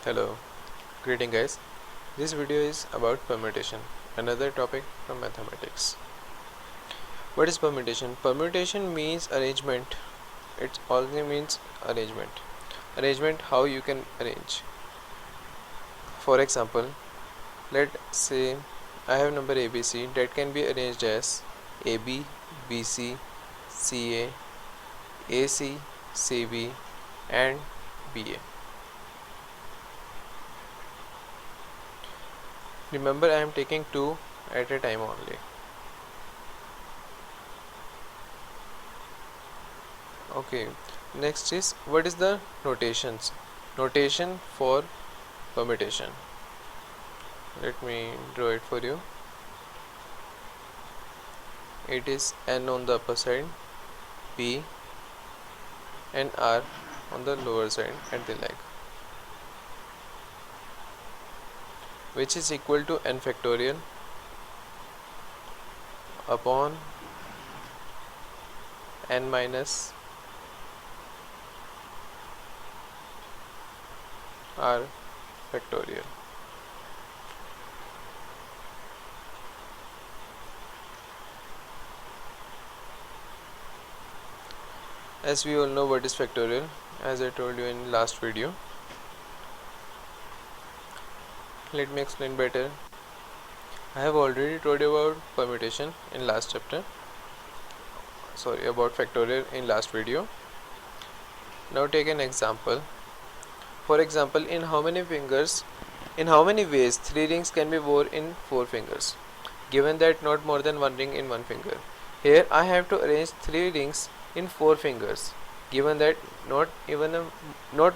Hello, greeting guys. This video is about permutation, another topic from mathematics. What is permutation? Permutation means arrangement. It only means arrangement. Arrangement, how you can arrange. For example, let's say I have number ABC that can be arranged as AB, BC, CA, AC, CB and BA. Remember, I am taking two at a time only. Okay, next is what is the notation for permutation. Let me draw it for you. It is n on the upper side, p and r on the lower side at the leg, which is equal to n factorial upon n minus r factorial. As we all know what is factorial, as I told you in last video. Let me explain better. I have already told you about permutation in last chapter. Sorry, about factorial in last video. Now take an example. For example, in how many ways 3 rings can be worn in 4 fingers, given that not more than 1 ring in 1 finger. Here I have to arrange 3 rings in 4 fingers, given that not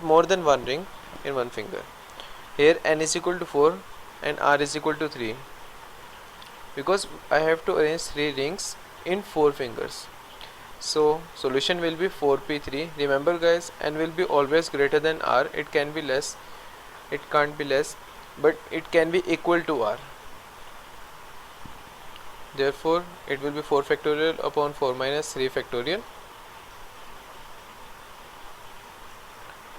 more than 1 ring in 1 finger. Here n is equal to 4 and r is equal to 3, because I have to arrange 3 rings in 4 fingers. So solution will be 4p3. Remember guys, n will be always greater than r. It can be less, it can't be less, but it can be equal to r. Therefore it will be 4 factorial upon 4 minus 3 factorial,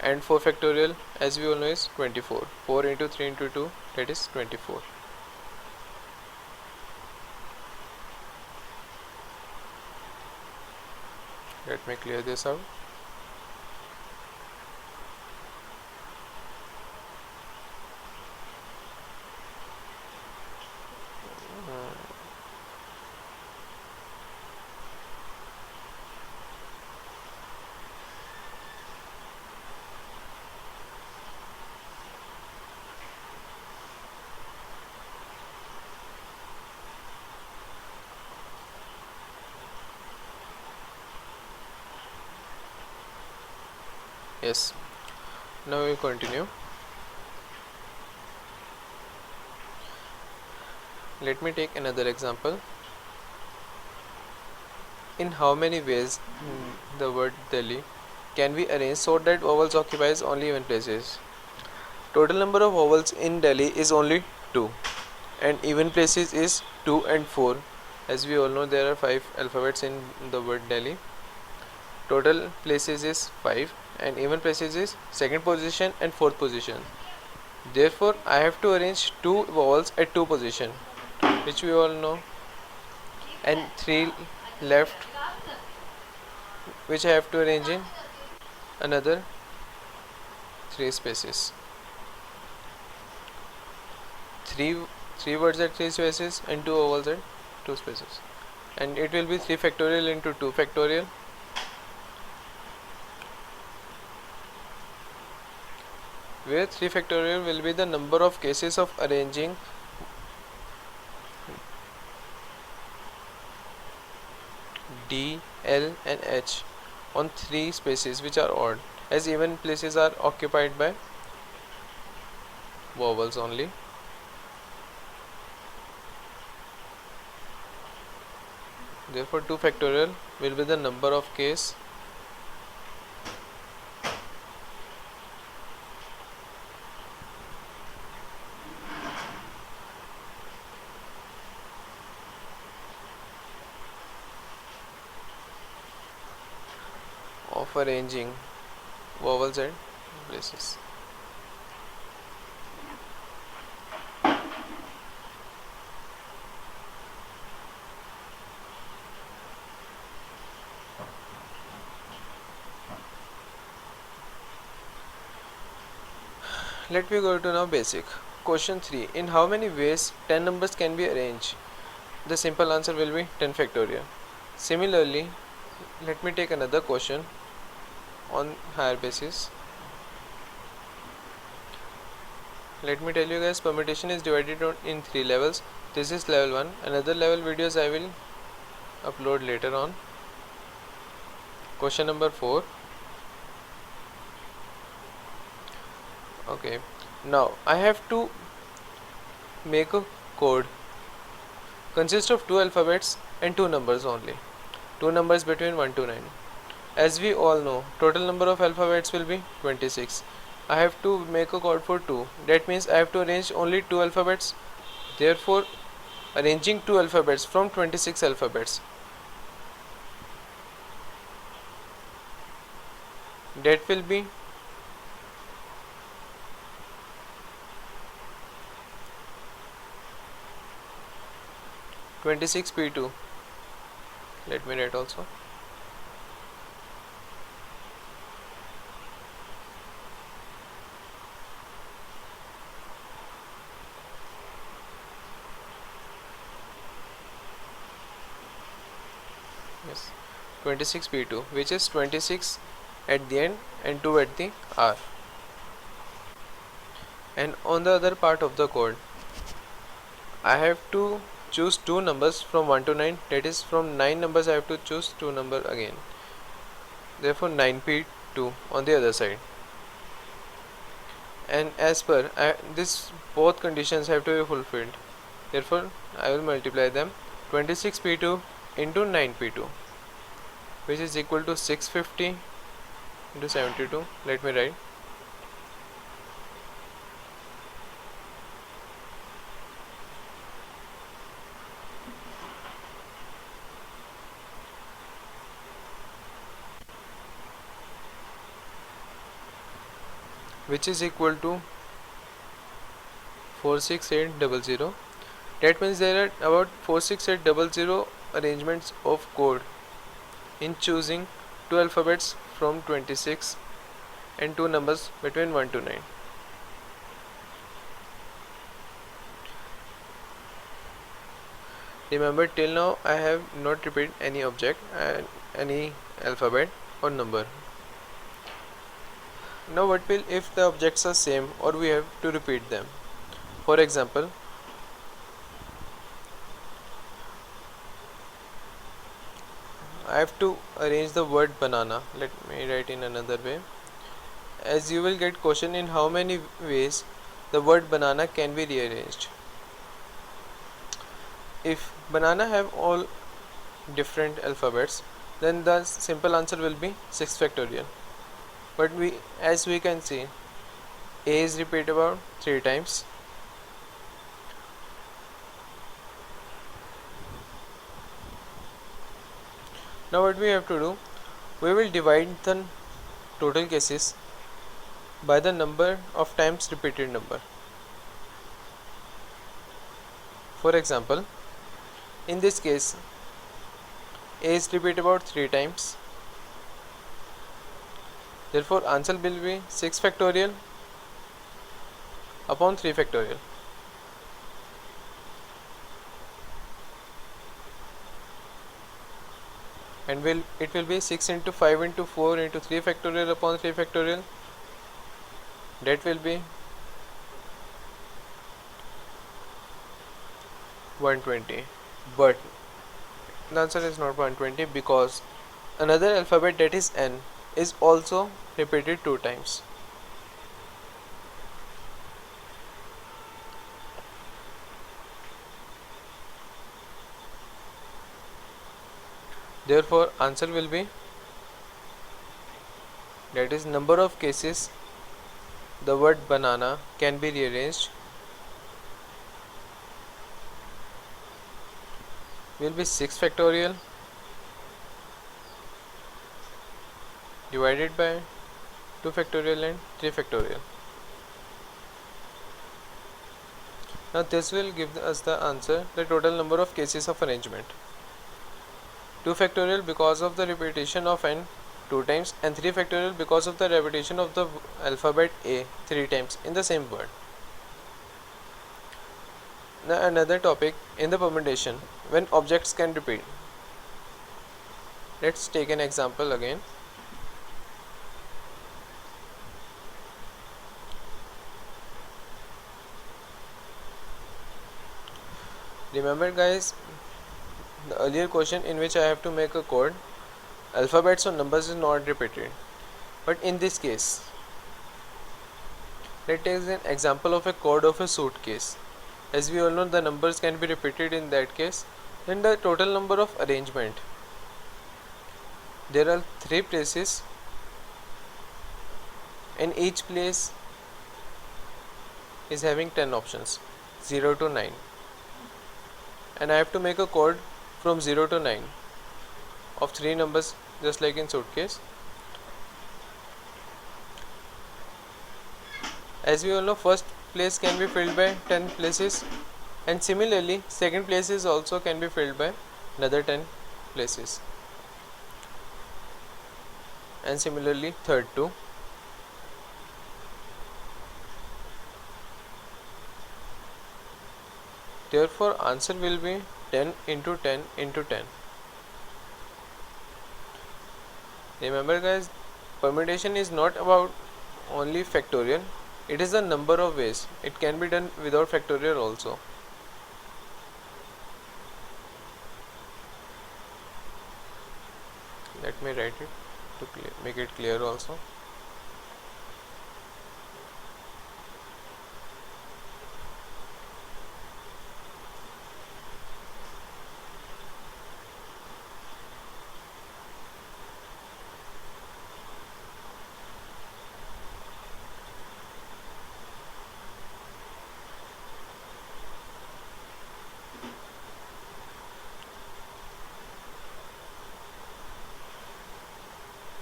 and 4 factorial as we all know is 24. 4 into 3 into 2, that is 24. Let me clear this out. Yes, now we continue. Let me take another example. In how many ways the word Delhi can be arranged so that vowels occupies only even places? Total number of vowels in Delhi is only 2 and even places is 2 and 4. As we all know, there are 5 alphabets in the word Delhi. Total places is 5 and even places is 2nd position and 4th position. Therefore I have to arrange 2 vowels at 2 position, which we all know, and 3 left, which I have to arrange in another 3 spaces. 3 words at 3 spaces and 2 vowels at 2 spaces, and it will be 3 factorial into 2 factorial, where 3 factorial will be the number of cases of arranging D, L and H on 3 spaces which are odd, as even places are occupied by vowels only. Therefore 2 factorial will be the number of case of arranging vowels and places. Let me go to now basic. Question 3. In how many ways 10 numbers can be arranged? The simple answer will be 10 factorial. Similarly, let me take another question on higher basis. Let me tell you guys, permutation is divided in 3 levels. This is level 1. Another level videos I will upload later on. Question number 4. Okay, now I have to make a code consists of 2 alphabets and 2 numbers only. 2 numbers between 1 to 9. As we all know, total number of alphabets will be 26. I have to make a code for 2. That means I have to arrange only 2 alphabets. Therefore, arranging 2 alphabets from 26 alphabets, that will be 26p2. Let me write also. Yes, 26p2, which is 26 at the end and 2 at the R. And on the other part of the code, I have to choose 2 numbers from 1 to 9. That is, from 9 numbers I have to choose 2 number again. Therefore 9p2 on the other side. And as per this, both conditions have to be fulfilled. Therefore I will multiply them. 26p2 into 9p2, which is equal to 650 into 72. Let me write. Which is equal to 46800. That means there are about 46800 arrangements of code in choosing 2 alphabets from 26 and 2 numbers between 1 to 9. Remember, till now I have not repeated any object and any alphabet or number. Now what will if the objects are same or we have to repeat them? For example, I have to arrange the word banana. Let me write in another way. As you will get question in how many ways the word banana can be rearranged. If banana have all different alphabets, then the simple answer will be 6 factorial. But as we can see, A is repeated about 3 times. Now what we have to do, we will divide the total cases by the number of times repeated number. For example, in this case, A is repeated about 3 times. Therefore answer will be 6 factorial upon 3 factorial. And it will be 6 into 5 into 4 into 3 factorial upon 3 factorial. That will be 120. But the answer is not 120 because another alphabet, that is N, is also repeated 2 times. Therefore answer will be, that is number of cases the word banana can be rearranged will be 6 factorial divided by 2 factorial and 3 factorial. Now this will give us the answer, the total number of cases of arrangement. 2 factorial because of the repetition of N 2 times and 3 factorial because of the repetition of the alphabet A 3 times in the same word. Now another topic in the permutation, when objects can repeat. Let's take an example again. Remember guys, the earlier question in which I have to make a code, alphabets or numbers is not repeated. But in this case, let's take an example of a code of a suitcase. As we all know, the numbers can be repeated in that case. Then the total number of arrangement. There are 3 places, and each place is having 10 options, 0 to 9. And I have to make a code from 0 to 9 of 3 numbers, just like in suitcase. As we all know, first place can be filled by 10 places, and similarly second places also can be filled by another 10 places, and similarly third too. Therefore answer will be 10 into 10 into 10. Remember guys, permutation is not about only factorial, it is a number of ways. It can be done without factorial also. Let me write it to make it clear also.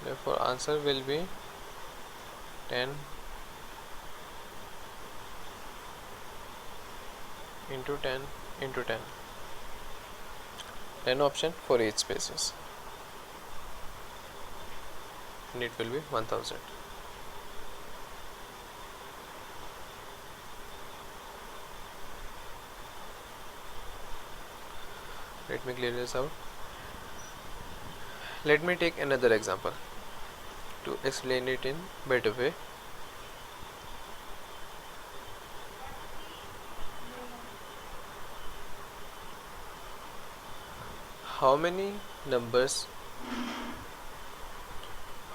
Therefore answer will be 10 into 10 into 10. 10 option for each spaces, and it will be 1000. Let me clear this out. Let me take another example to explain it in better way. How many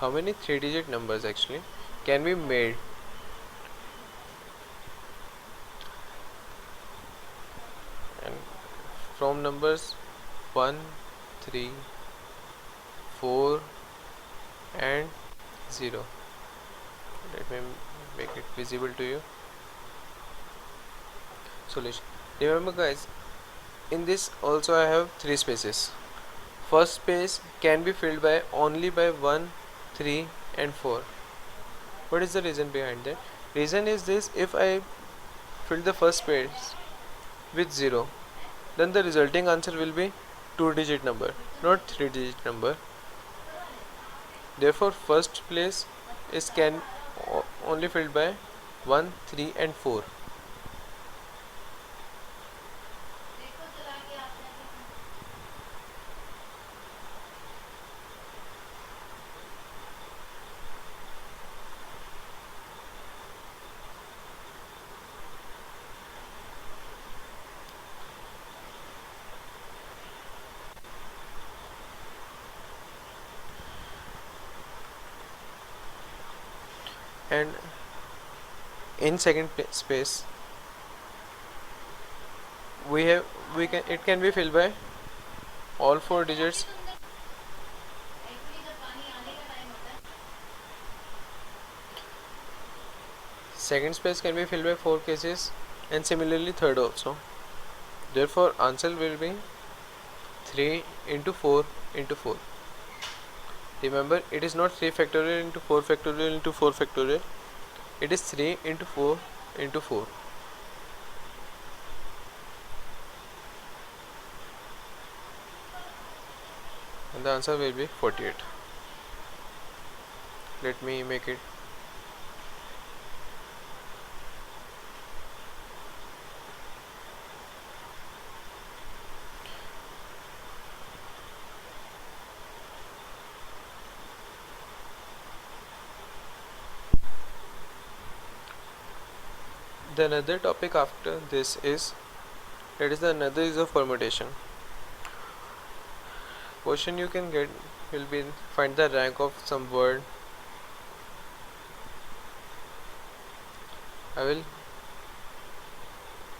3-digit numbers actually can be made and from numbers 1, 3, 4 and 0. Let me make it visible to you. Solution. Remember guys, in this also I have 3 spaces. First space can be filled by only by 1, 3 and 4. What is the reason behind that? Reason is this: if I fill the first space with 0, then the resulting answer will be 2-digit number, not 3-digit number. Therefore first place is only filled by 1, 3 and 4. And in second space it can be filled by all 4 digits. Second space can be filled by 4 cases, and similarly third also. Therefore answer will be 3 into 4 into 4. Remember, it is not 3 factorial into 4 factorial into 4 factorial. It is 3 into 4 into 4. And the answer will be 48. Let me make it. The another topic after this is, that is the another use of permutation. Question you can get will be, find the rank of some word. I will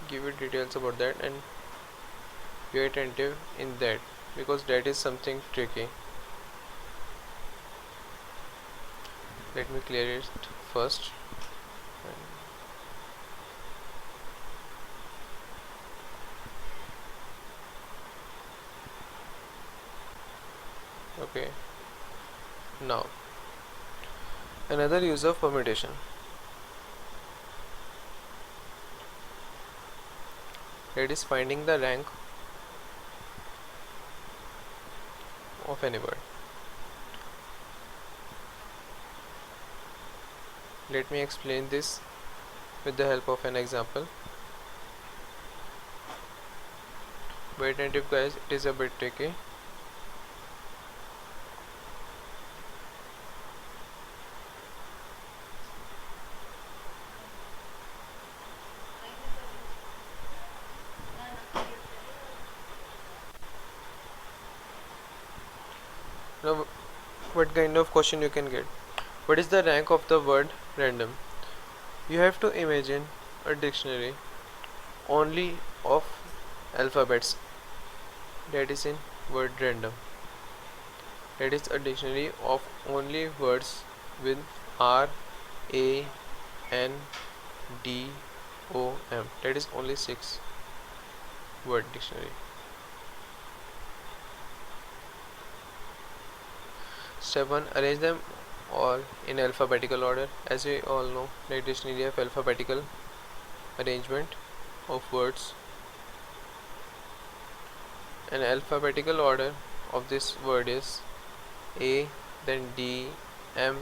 give you details about that, and be attentive in that, because that is something tricky. Let me clear it first. Okay, now another use of permutation, that is finding the rank of any word. Let me explain this with the help of an example. Be attentive guys, it is a bit tricky. Now, what kind of question you can get? What is the rank of the word random? You have to imagine a dictionary only of alphabets, that is in word random. That is a dictionary of only words with R, A, N, D, O, M. That is only 6 word dictionary. Step 1. Arrange them all in alphabetical order. As we all know, the dictionary have alphabetical arrangement of words. An alphabetical order of this word is A, then D, M,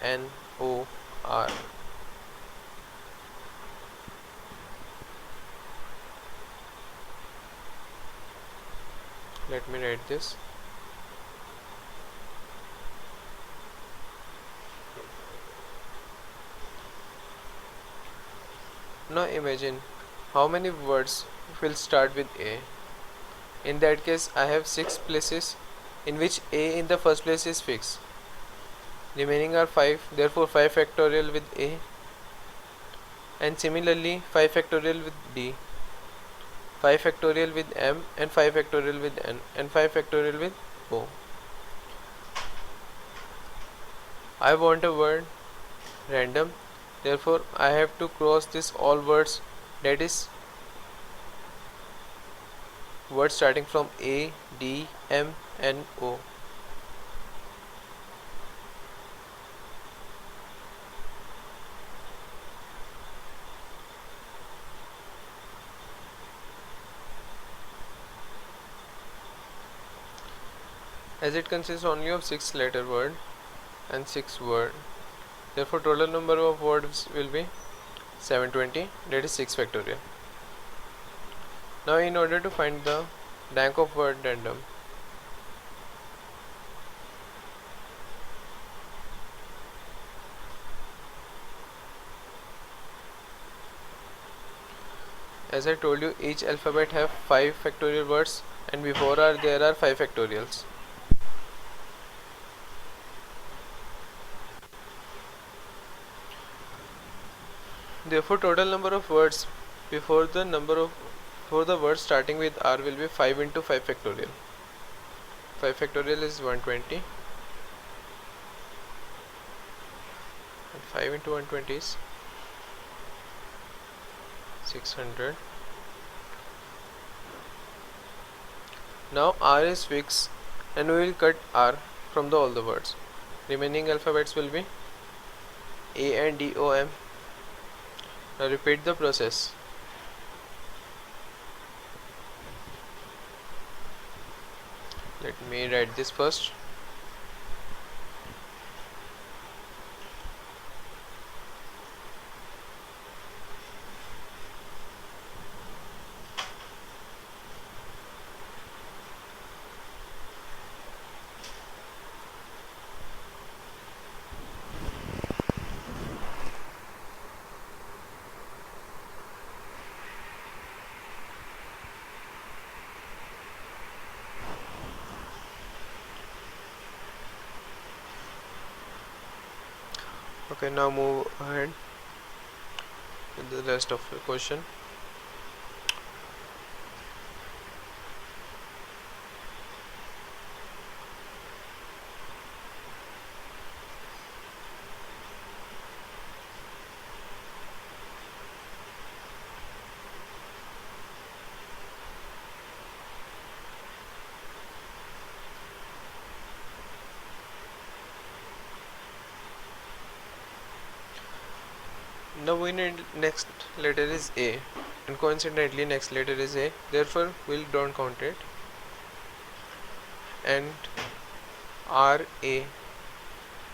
N, O, R. Let me write this. Now imagine how many words will start with A. In that case, I have 6 places in which A in the first place is fixed. Remaining are 5, therefore 5 factorial with A, and similarly 5 factorial with D, 5 factorial with M, and 5 factorial with N, and 5 factorial with O. I want a word random, therefore I have to cross this all words, that is words starting from A, D, M, N, O. As it consists only of 6 letter word and 6 word, therefore total number of words will be 720, that is 6 factorial. Now in order to find the rank of word random, as I told you, each alphabet have 5 factorial words, and before there are 5 factorials. Therefore total number of words before the words starting with R will be 5 into 5 factorial. 5 factorial is 120, and 5 into 120 is 600. Now R is fixed, and we will cut R from all the words. Remaining alphabets will be A and D, O, M. Now repeat the process. Let me write this first. Okay, now move ahead with the rest of the question. Now we need next letter is A, and coincidentally next letter is A, therefore we don't count it. And R A,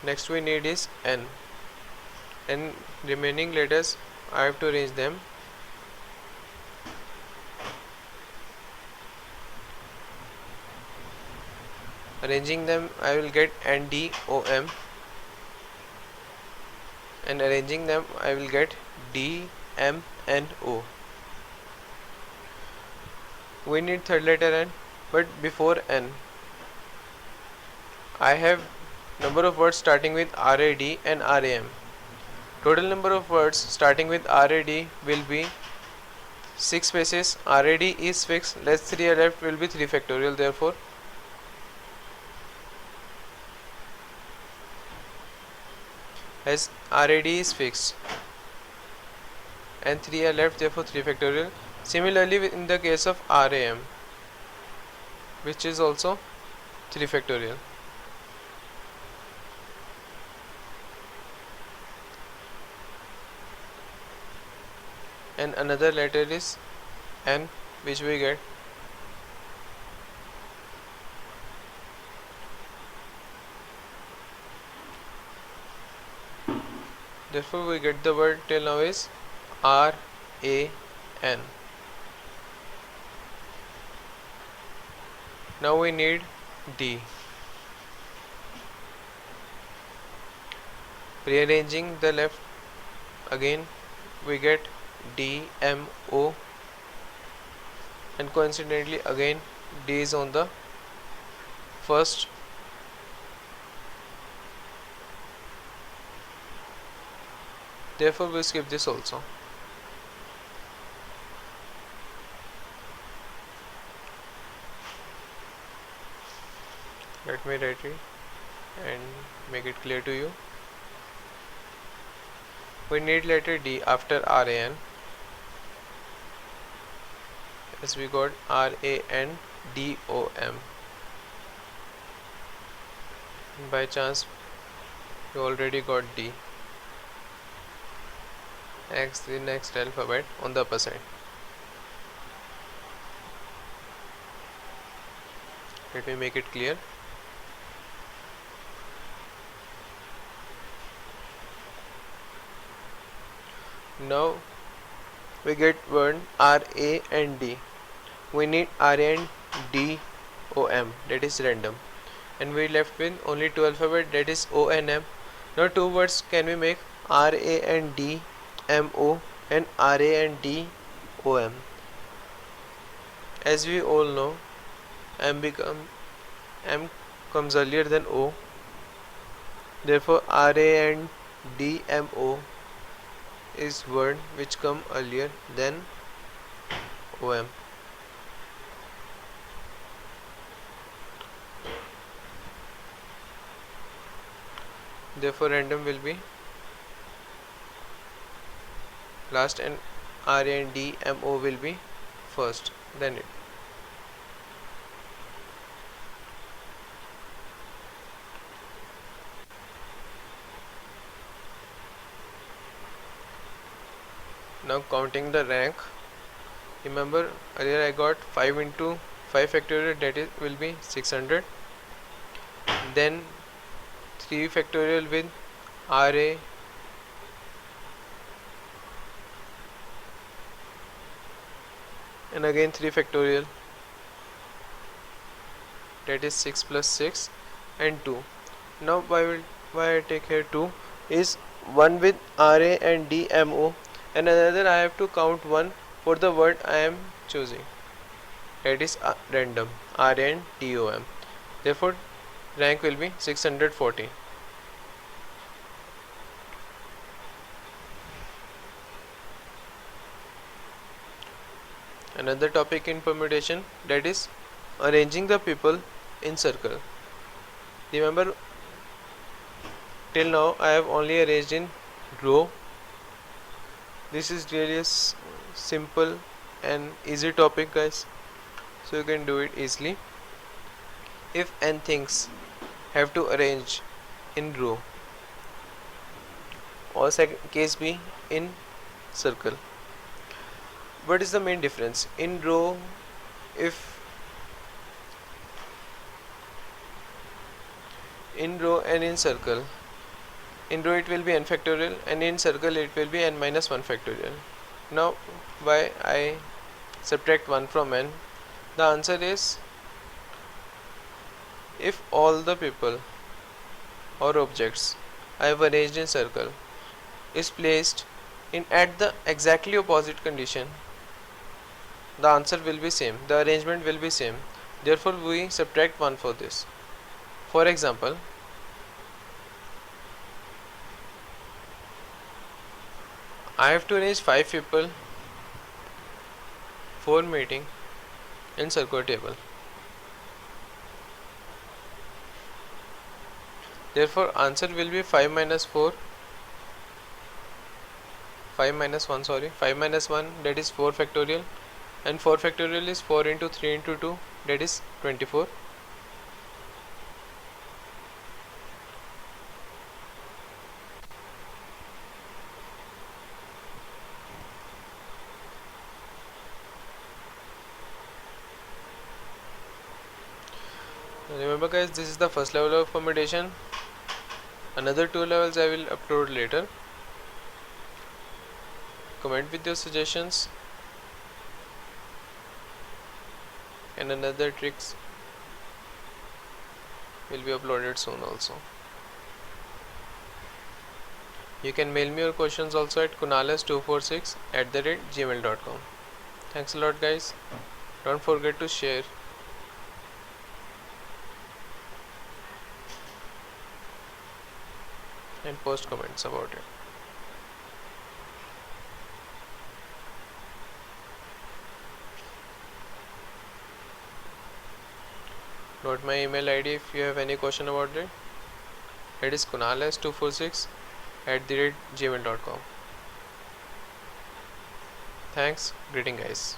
next we need is N, and remaining letters I have to arrange them. Arranging them I will get N D O M, and arranging them I will get D M N O. We need third letter N, but before N I have number of words starting with RAD and RAM. Total number of words starting with RAD will be 6 spaces. RAD is fixed, less 3 are left will be 3 factorial, therefore as RAD is fixed and 3 are left, therefore 3 factorial. Similarly in the case of RAM, which is also 3 factorial. And another letter is N, which we get therefore we get the word till now is RAN. Now we need D. Rearranging the left again we get DMO, and coincidentally again D is on the first. Therefore we skip this also. Let me write it and make it clear to you. We need letter D after RAN, as we got RANDOM. By chance you already got D. X the next alphabet on the upper side. Let me make it clear. Now we get word R A and D. We need R and D O M, that is random, and we left with only two alphabet, that is O and M. Now two words can we make, R A and D M O and R A and D O M. As we all know, M comes earlier than O, therefore R A and D M O is word which come earlier than OM. Therefore random will be last and R and D M O will be first, then it. Now counting the rank, remember earlier I got 5 into 5 factorial, that is will be 600, then 3 factorial with RA, and again 3 factorial, that is 6 plus 6 and 2. Now why I take here 2 is 1 with RA and DMO, and another I have to count 1 for the word I am choosing, that is random, R and DOM. Therefore rank will be 640. another topic in permutation, that is arranging the people in circle. Remember, till now I have only arranged in row. This is really a simple and easy topic, guys, so you can do it easily. If n things have to arrange in row, or second case B in circle, what is the main difference? In row, if in row and in circle, in row it will be n factorial and in circle it will be n minus 1 factorial. Now why I subtract 1 from n? The answer is, if all the people or objects I have arranged in circle is placed in at the exactly opposite condition, the answer will be same, the arrangement will be same. Therefore we subtract 1 for this. For example, I have to arrange 5 people for meeting in circle table. Therefore answer will be 5 minus 4, 5 minus 1, sorry, 5 minus 1, that is 4 factorial, and 4 factorial is 4 into 3 into 2, that is 24. Remember guys, this is the first level of permutation. Another 2 levels I will upload later. Comment with your suggestions, and another tricks will be uploaded soon also. You can mail me your questions also at kunales246@gmail.com. Thanks a lot guys. Don't forget to share and post comments about it. Note my email ID if you have any question about it. It is kunales246@gmail.com. Thanks. Greeting guys.